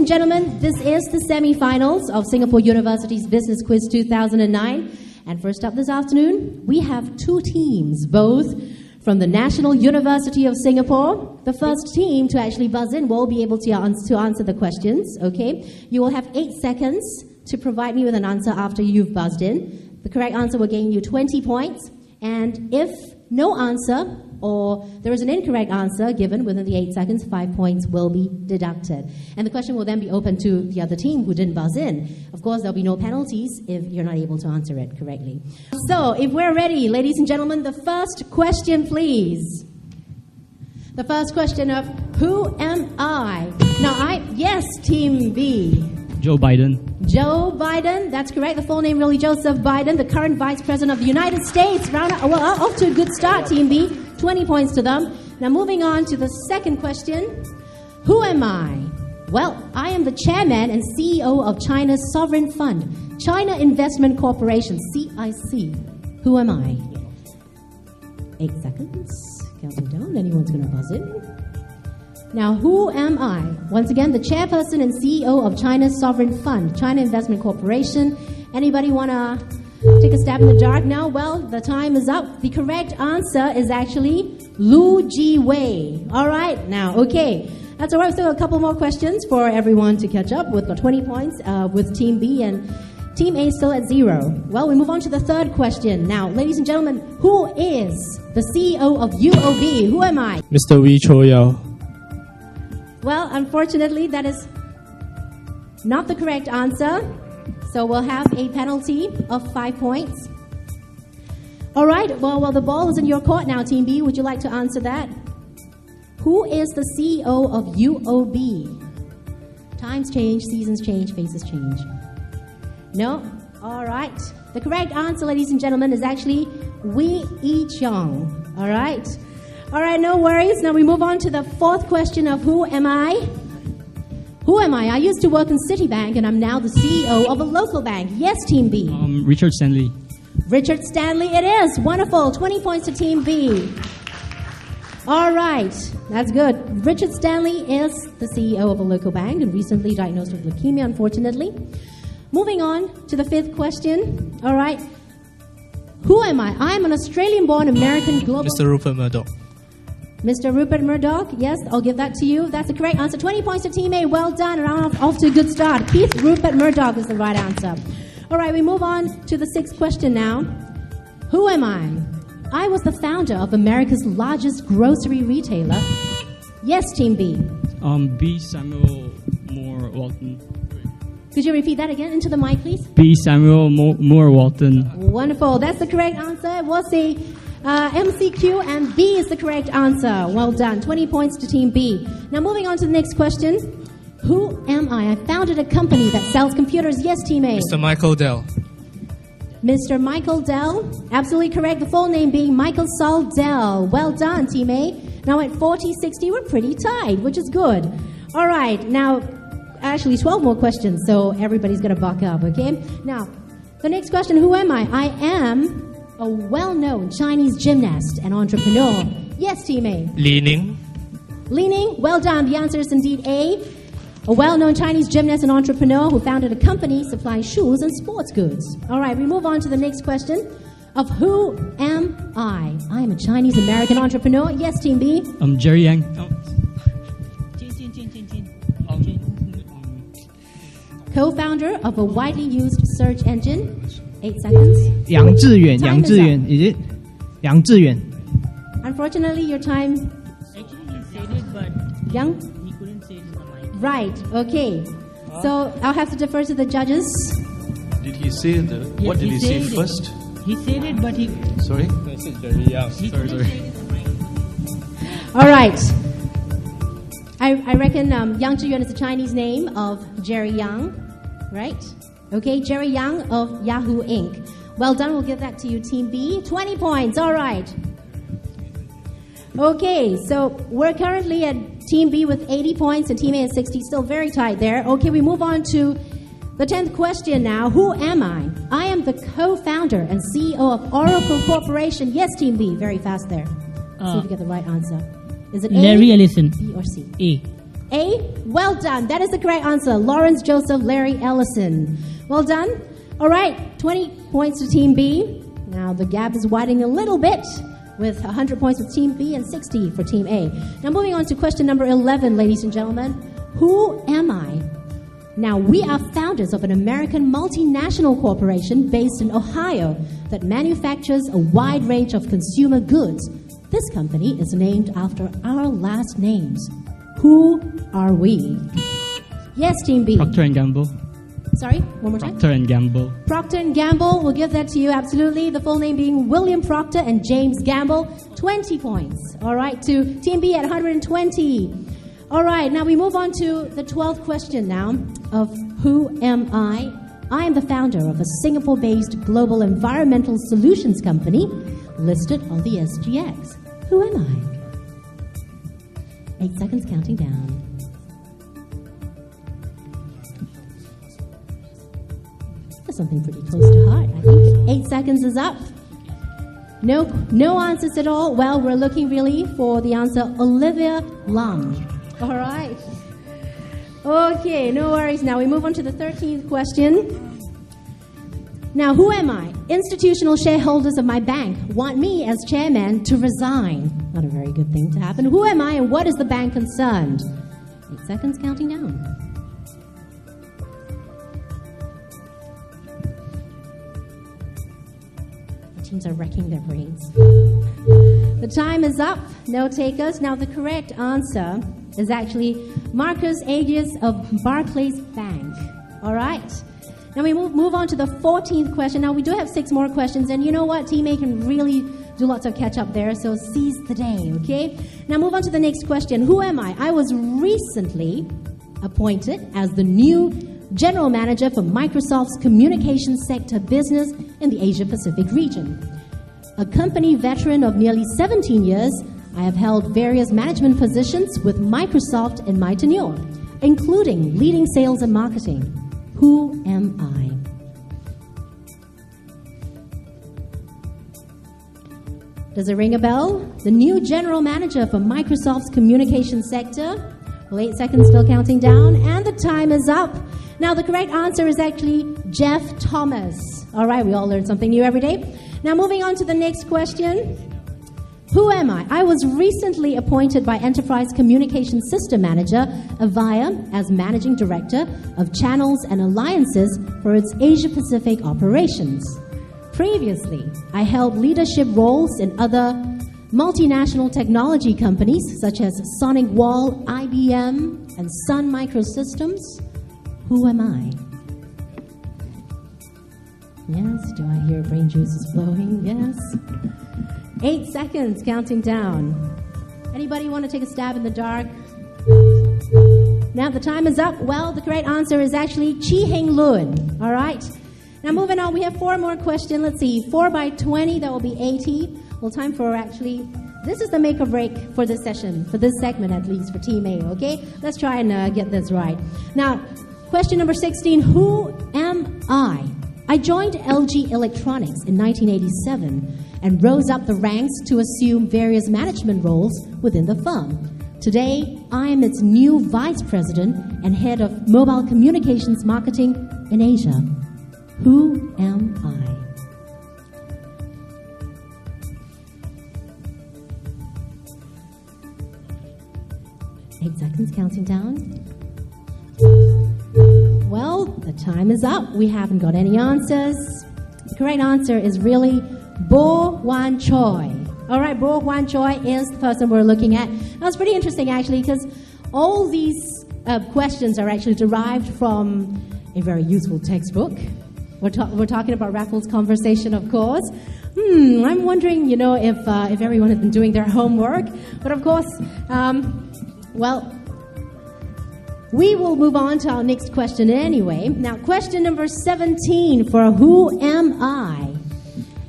and gentlemen, this is the semi-finals of Singapore University's Business Quiz 2009. And first up this afternoon, we have two teams, both from the National University of Singapore. The first team to actually buzz in will be able to answer the questions, okay? You will have 8 seconds to provide me with an answer after you've buzzed in. The correct answer will gain you 20 points. And if no answer or there is an incorrect answer given within the 8 seconds, 5 points will be deducted. And the question will then be open to the other team who didn't buzz in. Of course, there'll be no penalties if you're not able to answer it correctly. So, if we're ready, ladies and gentlemen, the first question, please. The first question of who am I? Now, yes, Team B. Joe Biden. Joe Biden, that's correct. The full name really Joseph Biden, the current Vice President of the United States. Off to a good start, Team B. 20 points to them. Now moving on to the second question. Who am I? Well, I am the Chairman and CEO of China's Sovereign Fund, China Investment Corporation, CIC. Who am I? 8 seconds. Counting down. Anyone's going to buzz in. Now, who am I? Once again, the chairperson and CEO of China's Sovereign Fund, China Investment Corporation. Anybody want to take a stab in the dark now? Well, the time is up. The correct answer is actually Lu Jiwei. All right, now, okay. That's all right. Still a couple more questions for everyone to catch up. We've got 20 points with Team B and Team A still at 0. Well, we move on to the third question. Now, ladies and gentlemen, who is the CEO of UOB? Who am I? Mr. Wee Cho Yao. Well, unfortunately, that is not the correct answer. So we'll have a penalty of 5 points. All right, well, the ball is in your court now, Team B. Would you like to answer that? Who is the CEO of UOB? Times change, seasons change, faces change. No? All right. The correct answer, ladies and gentlemen, is actually Wee Ee Cheong. All right. All right, no worries. Now we move on to the fourth question of who am I? Who am I? I used to work in Citibank, and I'm now the CEO of a local bank. Yes, Team B. Richard Stanley. Richard Stanley it is. Wonderful. 20 points to Team B. All right. That's good. Richard Stanley is the CEO of a local bank and recently diagnosed with leukemia, unfortunately. Moving on to the fifth question. All right. Who am I? I'm an Australian-born American global... Mr. Rupert Murdoch. Mr. Rupert Murdoch, yes, I'll give that to you. That's the correct answer. 20 points to Team A. Well done. And off to a good start. Keith Rupert Murdoch is the right answer. All right, we move on to the sixth question now. Who am I? I was the founder of America's largest grocery retailer. Yes, Team B. B. Samuel Moore Walton. Could you repeat that again into the mic, please? B. Samuel Moore Walton. Wonderful. That's the correct answer. It was a MCQ, and B is the correct answer. Well done. 20 points to Team B. Now moving on to the next question. Who am I? I founded a company that sells computers. Yes, Team A. Mr. Michael Dell. Mr. Michael Dell. Absolutely correct. The full name being Michael Saul Dell. Well done, Team A. Now at 40-60, we're pretty tied, which is good. All right. Now, actually 12 more questions, so everybody's going to buck up, okay? Now, the next question, who am I? I am a well-known Chinese gymnast and entrepreneur. Yes, Team A. Li Ning. Li Ning, well done. The answer is indeed A. A well-known Chinese gymnast and entrepreneur who founded a company supplying shoes and sports goods. All right, we move on to the next question of who am I? I am a Chinese-American entrepreneur. Yes, Team B. Jerry Yang. Co-founder of a widely used search engine. 8 seconds. Yang Zhiyuan. Yang Zhiyuan. Is it? Yang Zhiyuan. Unfortunately, your time... Actually, he said it, but Yang? he couldn't say it in the mic. Right, okay. So, I'll have to defer to the judges. Did he say what did he say first? He said it, but he... Sorry? He couldn't say it in the mic. All right. I reckon Yang Zhiyuan is the Chinese name of Jerry Yang, right? Okay, Jerry Yang of Yahoo Inc. Well done, we'll give that to you, Team B. 20 points, all right. Okay, so we're currently at Team B with 80 points and Team A at 60, still very tight there. Okay, we move on to the 10th question now. Who am I? I am the co-founder and CEO of Oracle Corporation. Yes, Team B, very fast there. See if you get the right answer. Is it A, Larry Ellison. B, or C? A. A? Well done. That is the correct answer. Lawrence Joseph Larry Ellison. Well done. All right, 20 points to Team B. Now the gap is widening a little bit with 100 points for Team B and 60 for Team A. Now moving on to question number 11, ladies and gentlemen. Who am I? Now, we are founders of an American multinational corporation based in Ohio that manufactures a wide range of consumer goods. This company is named after our last names. Who are we? Yes, Team B. Procter & Gamble. Sorry, one more time. Procter & Gamble. Procter & Gamble, we'll give that to you, absolutely. The full name being William Procter and James Gamble. 20 points. All right, to Team B at 120. All right, now we move on to the 12th question now of who am I? I am the founder of a Singapore-based global environmental solutions company listed on the SGX. Who am I? 8 seconds counting down. That's something pretty close to heart, I think. 8 seconds is up. No answers at all. Well, we're looking really for the answer, Olivia Lum. All right. Okay, no worries. Now we move on to the 13th question. Now, who am I? Institutional shareholders of my bank want me as chairman to resign. Not a very good thing to happen. Who am I and what is the bank concerned? 8 seconds counting down. The teams are wrecking their brains. The time is up. No takers. Now, the correct answer is actually Marcus Agius of Barclays Bank. All right. Now we move on to the 14th question. Now we do have 6 more questions, and you know what? Team A can really do lots of catch up there, so seize the day, okay? Now move on to the next question. Who am I? I was recently appointed as the new general manager for Microsoft's communications sector business in the Asia-Pacific region. A company veteran of nearly 17 years, I have held various management positions with Microsoft in my tenure, including leading sales and marketing. Who am I? Does it ring a bell? The new general manager for Microsoft's communications sector. Well, 8 seconds still counting down, and the time is up. Now, the correct answer is actually Jeff Thomas. All right, we all learn something new every day. Now, moving on to the next question. Who am I? I was recently appointed by Enterprise Communications System Manager, Avaya, as Managing Director of Channels and Alliances for its Asia-Pacific operations. Previously, I held leadership roles in other multinational technology companies such as Sonic Wall, IBM, and Sun Microsystems. Who am I? Yes, do I hear brain juices flowing? Yes. 8 seconds, counting down. Anybody want to take a stab in the dark? Now the time is up. Well, the correct answer is actually Chi Heng Lun. All right. Now moving on, we have 4 more questions. Let's see, 4 by 20, that will be 80. Well, time for actually, this is the make or break for this session, for this segment at least, for Team A, okay? Let's try and get this right. Now, question number 16, who am I? I joined LG Electronics in 1987 and rose up the ranks to assume various management roles within the firm. Today, I am its new vice president and head of mobile communications marketing in Asia. Who am I? Eight seconds, counting down. Well, the time is up. We haven't got any answers. The correct answer is really Bo Wan Choi. All right, Bo Wan Choi is the person we're looking at. Now, it's pretty interesting, actually, because all these questions are actually derived from a very useful textbook. We're talking about Raffles Conversation, of course. I'm wondering, if everyone has been doing their homework. But, of course, we will move on to our next question anyway. Now, question number 17 for Who Am I?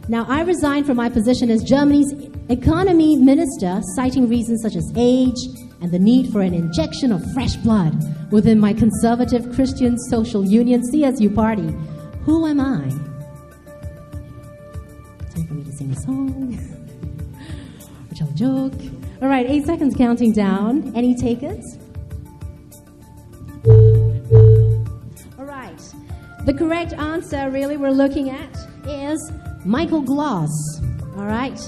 Now, I resigned from my position as Germany's economy minister, citing reasons such as age and the need for an injection of fresh blood within my conservative Christian Social Union CSU party. Who am I? Time for me to sing a song or tell a joke. All right, 8 seconds counting down. Any takers? right. The correct answer, really, we're looking at is Michael Gloss. All right.